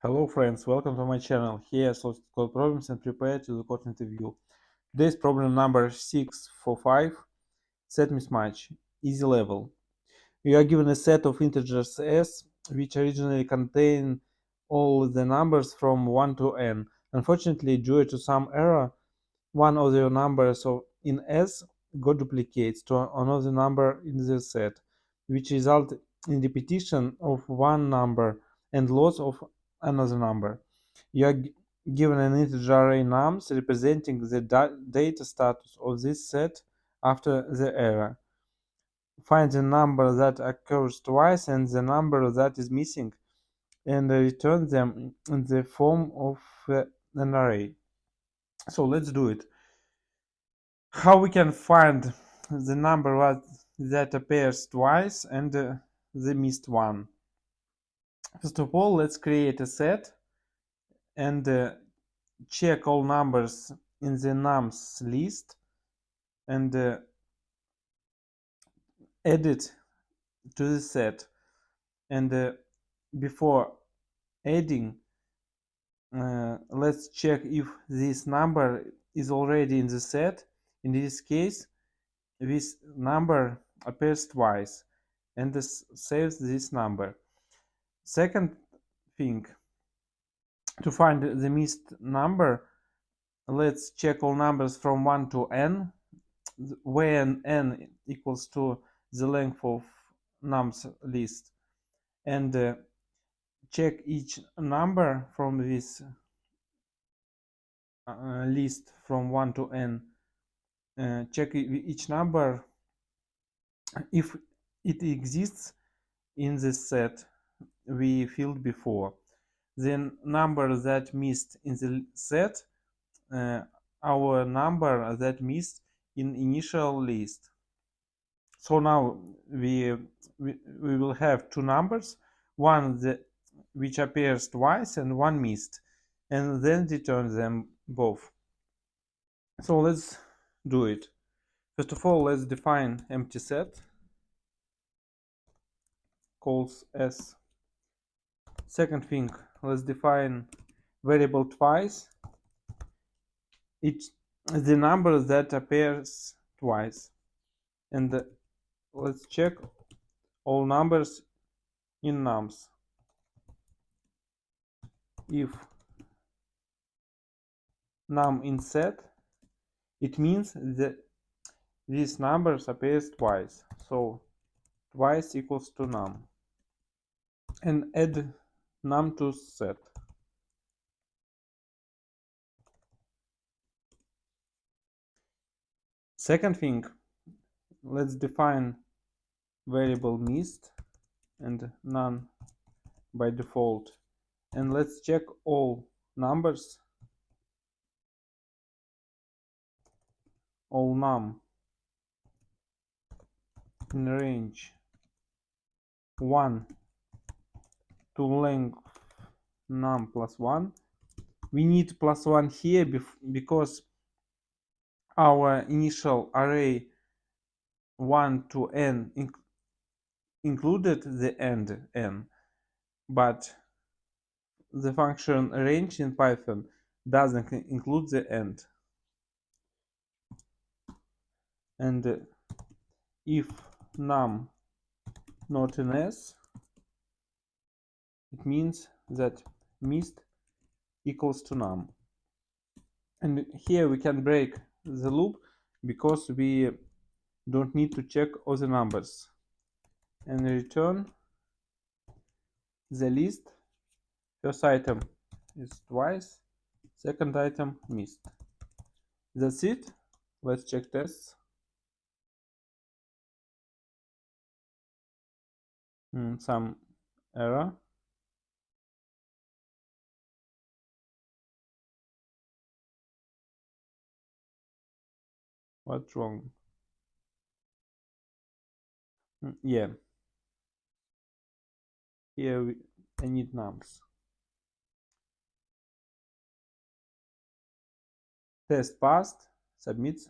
Hello friends, welcome to my channel. Here I solve code problems and prepare to the code interview. Today's problem number 645, set mismatch, easy level. We are given a set of integers s, which originally contain all the numbers from 1 to n. Unfortunately, due to some error, one of the numbers in s got duplicates to another number in the set, which result in repetition of one number and loss of another number. You are given an integer array nums representing the data status of this set after the error. Find the number that occurs twice and the number that is missing, and return them in the form of an array. So let's do it. How we can find the number that appears twice and the missed one? First of all, let's create a set and check all numbers in the nums list and add it to the set. And before adding, let's check if this number is already in the set. In this case, this number appears twice, and this saves this number. Second thing, to find the missed number, let's check all numbers from 1 to n, when n equals to the length of nums list, and check each number from this list from 1 to n. Check each number if it exists in the set we filled before. The number that missed in the set, our number that missed in initial list. So now we will have two numbers, one which appears twice and one missed, and then return them both. So let's do it. First of all, let's define empty set calls s. Second thing, let's define variable twice. It's the number that appears twice. And let's check all numbers in nums. If num in set, it means that this number appears twice. So twice equals to num. And add num to set. Second thing, let's define variable missed and none by default. And let's check all numbers, all num in range 1 to length num plus 1. We need plus 1 here because our initial array 1 to n included the end n, but the function range in Python doesn't include the end. And if num not in s, it means that missed equals to num. And here we can break the loop because we don't need to check all the numbers, and return the list. First item is twice, second item missed. That's it. Let's check tests. Some error. What's wrong? Yeah, here I need nums. Test passed, submits.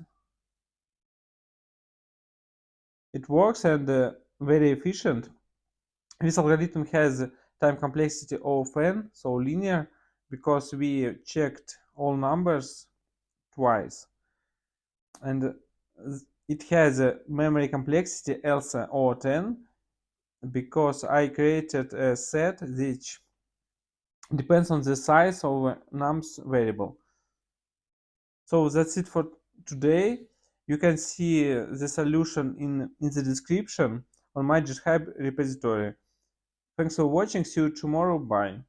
It works and very efficient. This algorithm has time complexity of n, so linear, because we checked all numbers twice. And it has a memory complexity also or 10 because I created a set which depends on the size of a nums variable. So that's it for today. You can see the solution in the description on my GitHub repository. Thanks for watching. See you tomorrow. Bye.